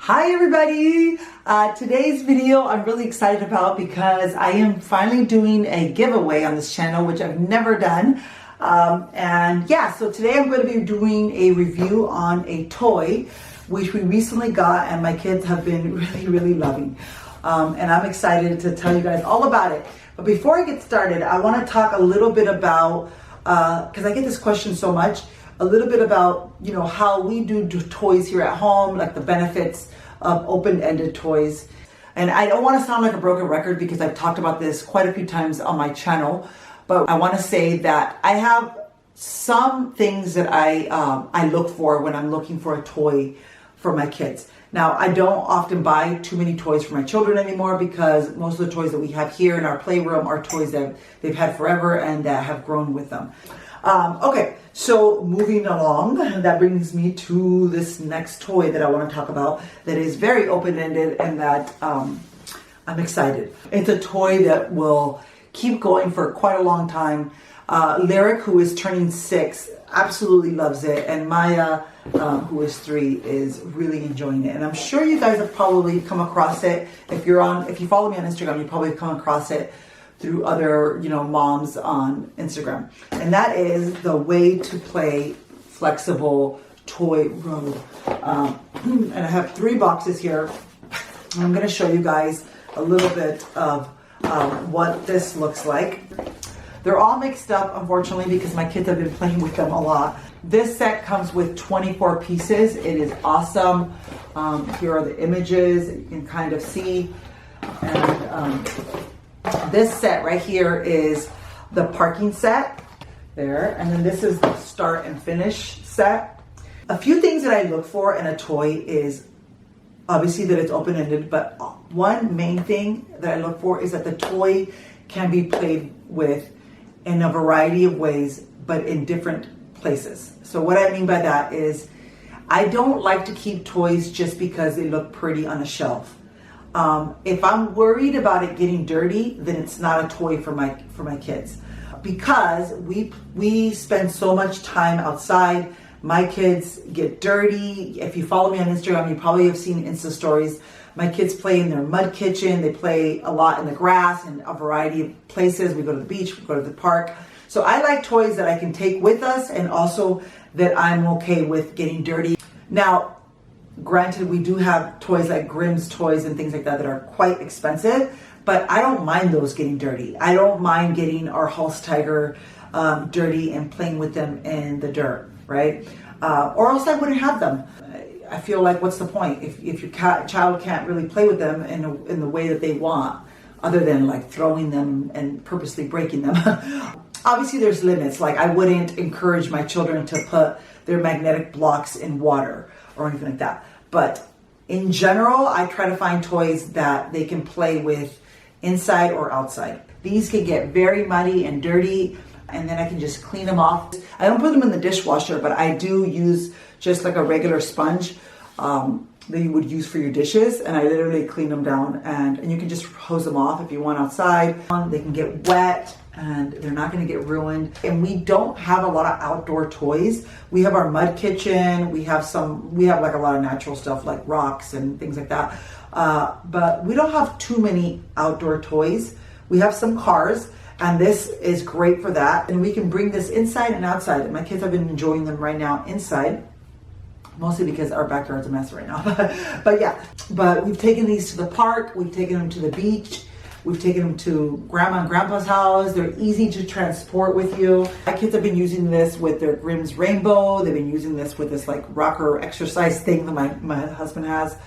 Hi everybody! Today's video I'm really excited about because I am finally doing a giveaway on this channel, which I've never done. So today I'm going to be doing a review on a toy which we recently got and my kids have been really loving. And I'm excited to tell you guys all about it. But before I get started, I want to talk a little bit about, because I get this question so much, a little bit about, how we do toys here at home, like the benefits of open-ended toys. And I don't want to sound like a broken record because I've talked about this quite a few times on my channel, but I want to say that I have some things that I look for when I'm looking for a toy for my kids. Now, I don't often buy too many toys for my children anymore because most of the toys that we have here in our playroom are toys that they've had forever and that have grown with them. Okay, so moving along, that brings me to this next toy that I want to talk about that is very open-ended and that I'm excited. It's a toy that will keep going for quite a long time. Lyric, who is turning 6, absolutely loves it, and Maya, who is 3, is really enjoying it. And I'm sure you guys have probably come across it. If you follow me on Instagram, you probably come across it through other, moms on Instagram. And that is the WayToPlay flexible toy robe. And I have 3 boxes here. I'm going to show you guys a little bit of what this looks like. They're all mixed up, unfortunately, because my kids have been playing with them a lot. This set comes with 24 pieces. It is awesome. Here are the images that you can kind of see. And this set right here is the parking set there. And then this is the start and finish set. A few things that I look for in a toy is obviously that it's open-ended, but one main thing that I look for is that the toy can be played with in a variety of ways, but in different places. So what I mean by that is I don't like to keep toys just because they look pretty on a shelf. If I'm worried about it getting dirty, then it's not a toy for my kids, because we spend so much time outside. My kids get dirty. If you follow me on Instagram, you probably have seen Insta stories. My kids play in their mud kitchen. They play a lot in the grass and a variety of places. We go to the beach, we go to the park. So I like toys that I can take with us and also that I'm okay with getting dirty. Now, granted, we do have toys like Grimm's toys and things like that are quite expensive, but I don't mind those getting dirty. I don't mind getting our Hulse Tiger dirty and playing with them in the dirt, right? Or else I wouldn't have them. I feel like, what's the point if your child can't really play with them in the way that they want, other than like throwing them and purposely breaking them? Obviously, there's limits. Like, I wouldn't encourage my children to put their magnetic blocks in water or anything like that. But in general, I try to find toys that they can play with inside or outside. These can get very muddy and dirty, and then I can just clean them off. I don't put them in the dishwasher, but I do use just like a regular sponge that you would use for your dishes, and I literally clean them down, and you can just hose them off if you want outside. They can get wet and they're not going to get ruined. And we don't have a lot of outdoor toys. We have our mud kitchen. We have like a lot of natural stuff like rocks and things like that. But we don't have too many outdoor toys. We have some cars, and this is great for that. And we can bring this inside and outside. And my kids have been enjoying them right now inside, mostly because our backyard's a mess right now. But we've taken these to the park. We've taken them to the beach. We've taken them to Grandma and Grandpa's house. They're easy to transport with you. My kids have been using this with their Grimm's Rainbow. They've been using this with this like rocker exercise thing that my husband has.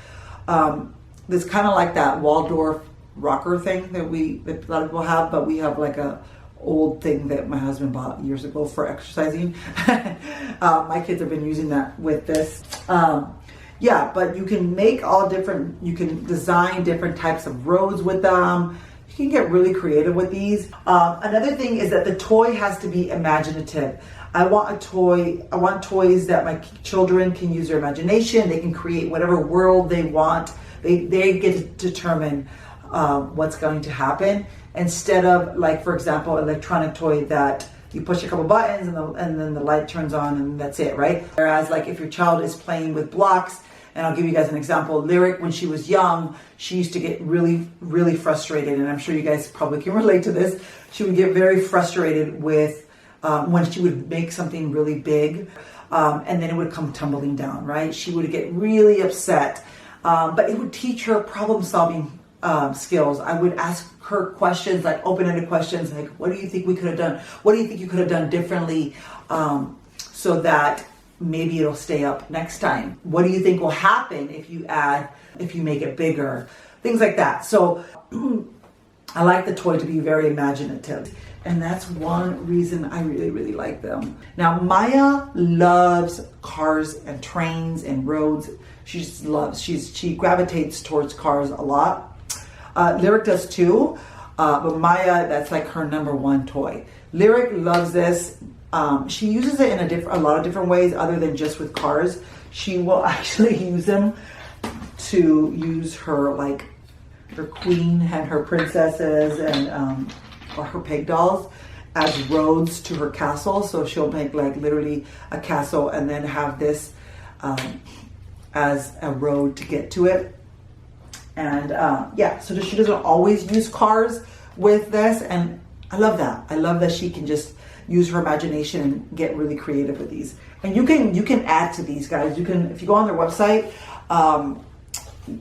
This kind of like that Waldorf rocker thing that a lot of people have, but we have like a old thing that my husband bought years ago for exercising. My kids have been using that with this. But you can make you can design different types of roads with them. You can get really creative with these. Another thing is that the toy has to be imaginative. I want toys that my children can use their imagination. They can create whatever world they want. They get to determine what's going to happen, instead of, like, for example, electronic toy that you push a couple buttons and then the light turns on and that's it, right? Whereas, like, if your child is playing with blocks And I'll give you guys an example. Lyric, when she was young, she used to get really, really frustrated. And I'm sure you guys probably can relate to this. She would get very frustrated with when she would make something really big. And then it would come tumbling down, right? She would get really upset. But it would teach her problem solving skills. I would ask her questions, like open-ended questions, like, what do you think we could have done? What do you think you could have done differently so that maybe it'll stay up next time? What do you think will happen if you make it bigger? Things like that. So I like the toy to be very imaginative. And that's one reason I really, really like them. Now, Maya loves cars and trains and roads. She gravitates towards cars a lot. Lyric does too, but Maya, that's like her number one toy. Lyric loves this. She uses it in a lot of different ways other than just with cars. She will actually use them to use her queen and her princesses and or her peg dolls as roads to her castle. So she'll make like literally a castle and then have this as a road to get to it. And yeah, so she doesn't always use cars with this, and I love that. I love that she can just use her imagination and get really creative with these. And you can add to these, guys. You can, if you go on their website,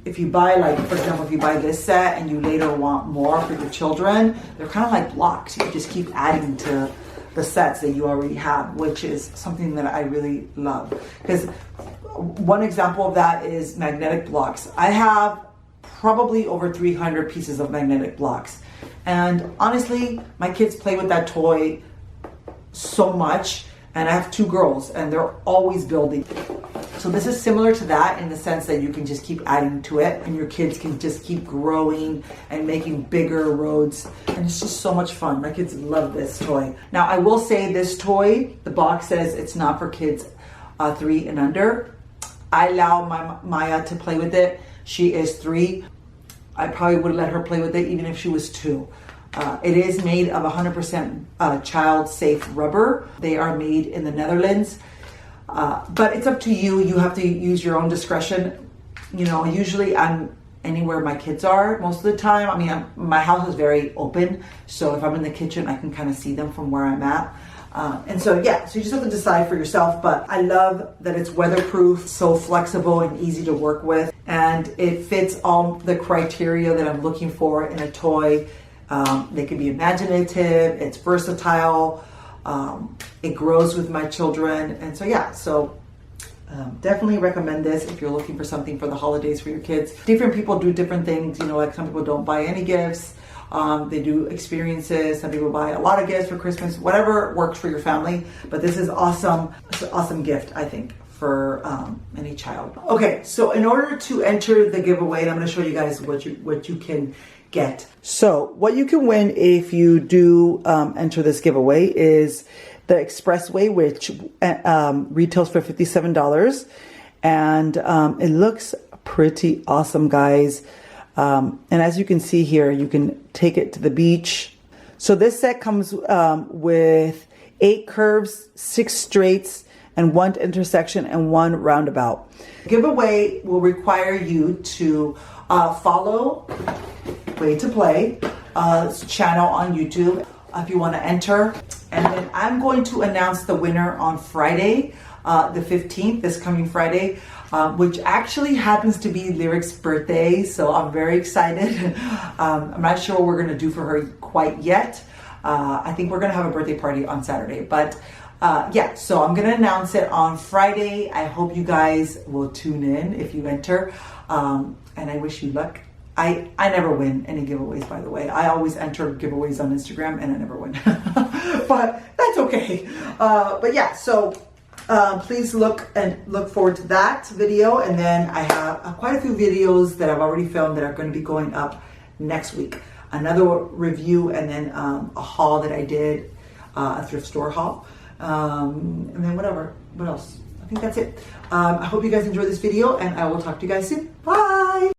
if you buy, like, for example, if you buy this set and you later want more for your children, they're kind of like blocks. You can just keep adding to the sets that you already have, which is something that I really love. Because one example of that is magnetic blocks. I have probably over 300 pieces of magnetic blocks. And honestly, my kids play with that toy so much. And I have two girls and they're always building. So this is similar to that in the sense that you can just keep adding to it and your kids can just keep growing and making bigger roads. And it's just so much fun. My kids love this toy. Now, I will say this toy, the box says it's not for kids 3 and under. I allow my Maya to play with it. She is 3. I probably would let her play with it even if she was 2. It is made of 100% child-safe rubber. They are made in the Netherlands. But it's up to you. You have to use your own discretion. You know, usually I'm anywhere my kids are most of the time. I mean, my house is very open. So if I'm in the kitchen, I can kind of see them from where I'm at. And so, yeah, so you just have to decide for yourself. But I love that it's weatherproof, so flexible and easy to work with. And it fits all the criteria that I'm looking for in a toy. They can be imaginative, it's versatile, it grows with my children. And so, yeah, so definitely recommend this if you're looking for something for the holidays for your kids. Different people do different things, you know, like some people don't buy any gifts. They do experiences. Some people buy a lot of gifts for Christmas, whatever works for your family. But this is awesome. It's an awesome gift, I think, for any child. Okay, so in order to enter the giveaway, and I'm going to show you guys what you can get. So what you can win if you do enter this giveaway is the Expressway, which retails for $57. And it looks pretty awesome, guys. And as you can see here, you can take it to the beach. So this set comes with 8 curves, 6 straights, and 1 intersection and 1 roundabout. Giveaway will require you to follow WayToPlay channel on YouTube if you want to enter. And then I'm going to announce the winner on Friday, the 15th, this coming Friday, which actually happens to be Lyric's birthday. So I'm very excited. I'm not sure what we're going to do for her quite yet. I think we're going to have a birthday party on Saturday. But yeah, so I'm going to announce it on Friday. I hope you guys will tune in if you enter. And I wish you luck. I never win any giveaways, by the way. I always enter giveaways on Instagram and I never win. But that's okay. But yeah, so please look forward to that video. And then I have quite a few videos that I've already filmed that are going to be going up next week. Another review and then a haul that I did, a thrift store haul. And then what else? I think that's it. I hope you guys enjoyed this video and I will talk to you guys soon. Bye!